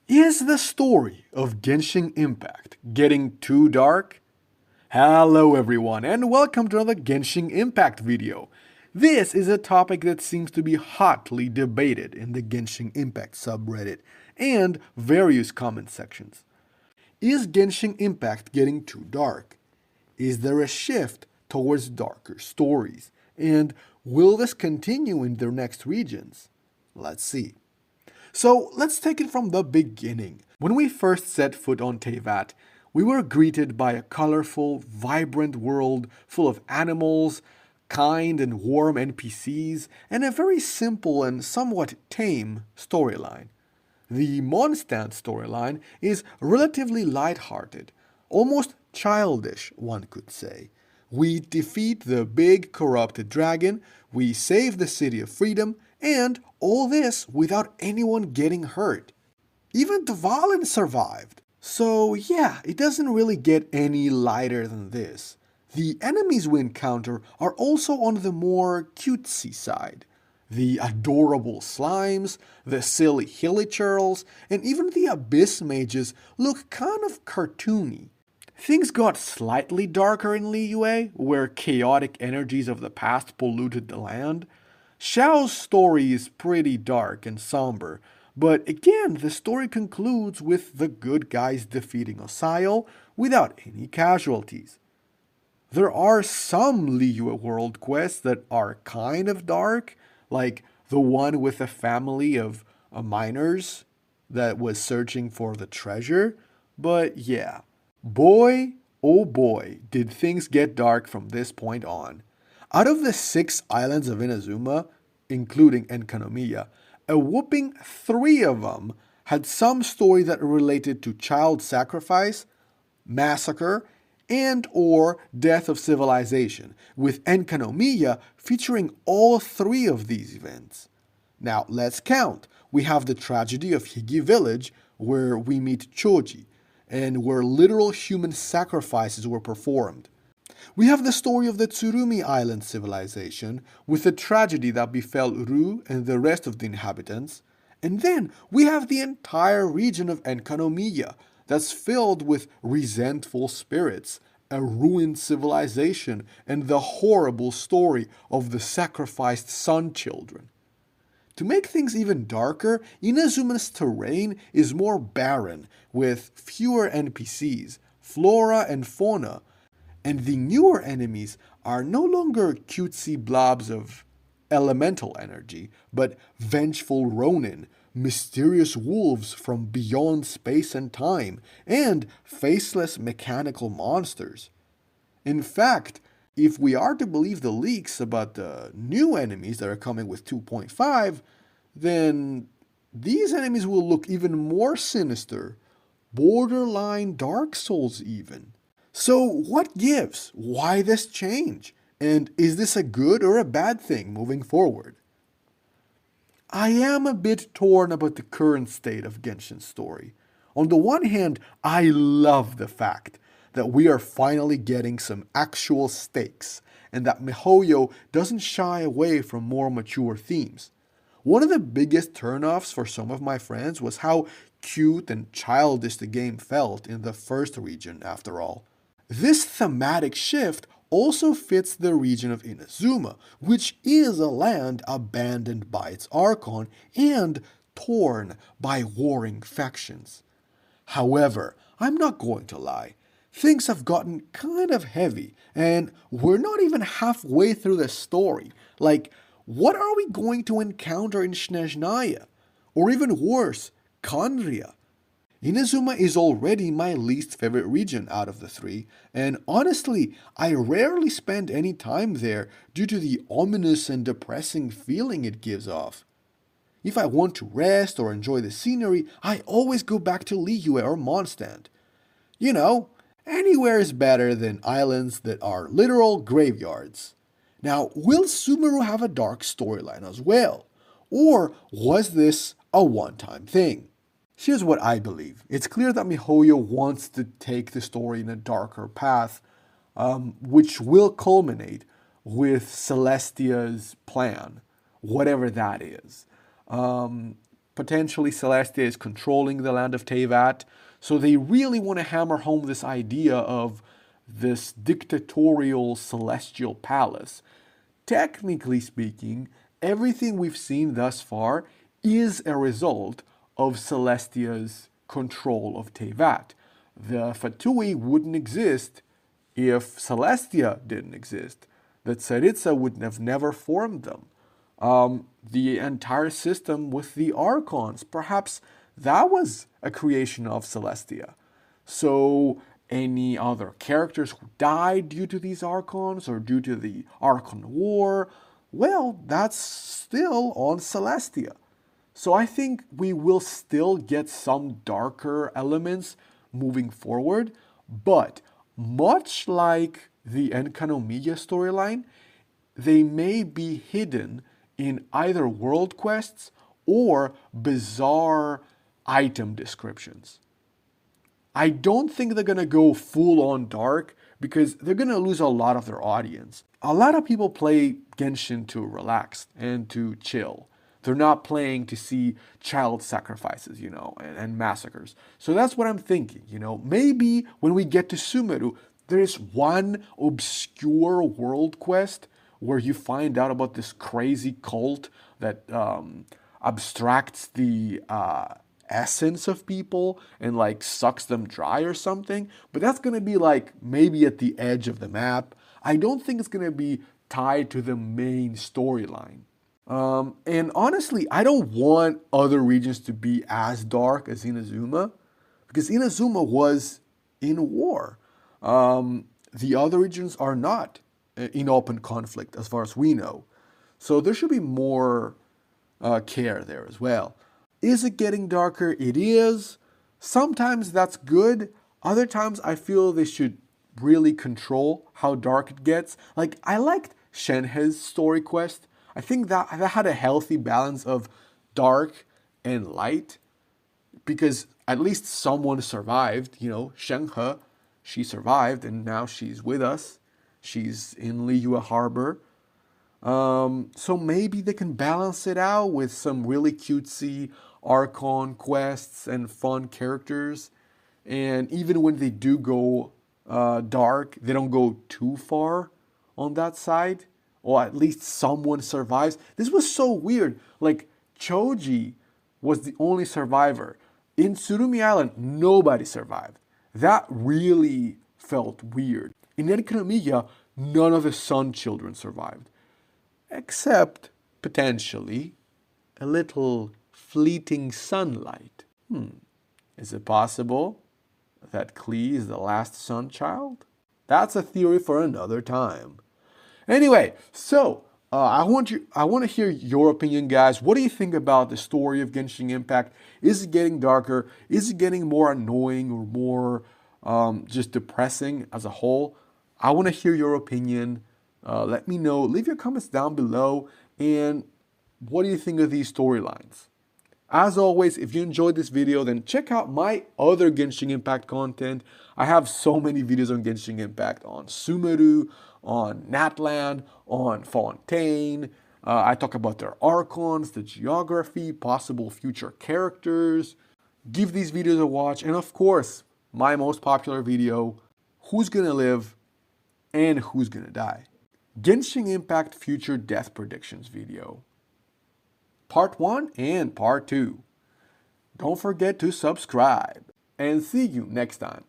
Is the story of Genshin Impact getting too dark? Hello everyone and welcome to another Genshin Impact video. This is a topic that seems to be hotly debated in the Genshin Impact subreddit and various comment sections. Is Genshin Impact getting too dark? Is there a shift towards darker stories? And will this continue in their next regions? Let's see. So let's take it from the beginning. When we first set foot on Teyvat, we were greeted by a colorful, vibrant world full of animals, kind and warm NPCs, and a very simple and somewhat tame storyline. The Mondstadt storyline is relatively lighthearted, almost childish, one could say. We defeat the big corrupted dragon, we save the City of Freedom, and all this without anyone getting hurt. Even Dvalin survived. So yeah, it doesn't really get any lighter than this. The enemies we encounter are also on the more cutesy side. The adorable slimes, the silly hilichurls, and even the abyss mages look kind of cartoony. Things got slightly darker in Liyue, where chaotic energies of the past polluted the land. Xiao's story is pretty dark and somber, but again, the story concludes with the good guys defeating Osayo without any casualties. There are some Liyue world quests that are kind of dark, like the one with a family of miners that was searching for the treasure, but yeah. Boy, oh boy, did things get dark from this point on. Out of the 6 islands of Inazuma, including Enkanomiya, a whopping 3 of them had some story that related to child sacrifice, massacre, and or death of civilization, with Enkanomiya featuring all 3 of these events. Now let's count. We have the tragedy of Higi Village, where we meet Choji, and where literal human sacrifices were performed. We have the story of the Tsurumi Island civilization, with the tragedy that befell Uru and the rest of the inhabitants. And then we have the entire region of Enkanomiya, that's filled with resentful spirits, a ruined civilization, and the horrible story of the sacrificed sun children. To make things even darker, Inazuma's terrain is more barren, with fewer NPCs, flora and fauna, and the newer enemies are no longer cutesy blobs of elemental energy, but vengeful ronin, mysterious wolves from beyond space and time, and faceless mechanical monsters. In fact, if we are to believe the leaks about the new enemies that are coming with 2.5, then these enemies will look even more sinister, borderline Dark Souls even. So what gives? Why this change? And is this a good or a bad thing moving forward? I am a bit torn about the current state of Genshin's story. On the one hand, I love the fact that we are finally getting some actual stakes, and that MiHoYo doesn't shy away from more mature themes. One of the biggest turnoffs for some of my friends was how cute and childish the game felt in the first region, after all. This thematic shift also fits the region of Inazuma, which is a land abandoned by its Archon and torn by warring factions. However, I'm not going to lie, things have gotten kind of heavy, and we're not even halfway through the story. Like, what are we going to encounter in Snezhnaya? Or even worse, Kandria? Inazuma is already my least favorite region out of the 3, and honestly, I rarely spend any time there due to the ominous and depressing feeling it gives off. If I want to rest or enjoy the scenery, I always go back to Liyue or Mondstadt. You know, anywhere is better than islands that are literal graveyards. Now, will Sumeru have a dark storyline as well? Or was this a one-time thing? Here's what I believe. It's clear that MiHoYo wants to take the story in a darker path, which will culminate with Celestia's plan, whatever that is. potentially Celestia is controlling the land of Teyvat. So they really want to hammer home this idea of this dictatorial celestial palace. Technically speaking, everything we've seen thus far is a result of Celestia's control of Teyvat. The Fatui wouldn't exist if Celestia didn't exist. The Tsaritsa would have never formed them. The entire system with the Archons, perhaps that was a creation of Celestia. So any other characters who died due to these Archons or due to the Archon War, well, that's still on Celestia. So I think we will still get some darker elements moving forward, but much like the Enkanomiya storyline, they may be hidden in either world quests or bizarre item descriptions. I don't think they're going to go full on dark because they're going to lose a lot of their audience. A lot of people play Genshin to relax and to chill. They're not playing to see child sacrifices, and massacres. So that's what I'm thinking, Maybe when we get to Sumeru, there is one obscure world quest where you find out about this crazy cult that abstracts the essence of people and like sucks them dry or something. But that's going to be like maybe at the edge of the map. I don't think it's going to be tied to the main storyline. And honestly, I don't want other regions to be as dark as Inazuma because Inazuma was in war. The other regions are not in open conflict as far as we know. So there should be more care there as well. Is it getting darker? It is. Sometimes that's good. Other times I feel they should really control how dark it gets. Like I liked Shenhe's story quest. I think that had a healthy balance of dark and light because at least someone survived. Shenhe, she survived and now she's with us. She's in Liyue Harbor. So maybe they can balance it out with some really cutesy Archon quests and fun characters. And even when they do go dark, they don't go too far on that side. Or at least someone survives. This was so weird. Like, Choji was the only survivor. In Tsurumi Island, nobody survived. That really felt weird. In Enkanomiya, none of the Sun Children survived. Except, potentially, a little fleeting sunlight. Is it possible that Klee is the last Sun Child? That's a theory for another time. Anyway, so I want to hear your opinion, guys. What do you think about the story of Genshin Impact? Is it getting darker? Is it getting more annoying or more just depressing as a whole? I want to hear your opinion. Let me know. Leave your comments down below. And what do you think of these storylines? As always, if you enjoyed this video, then check out my other Genshin Impact content. I have so many videos on Genshin Impact, on Sumeru, on Natlan, on Fontaine. I talk about their Archons, the geography, possible future characters. Give these videos a watch. And of course, my most popular video, who's gonna live and who's gonna die. Genshin Impact future death predictions video. Part 1 and Part 2. Don't forget to subscribe. And see you next time.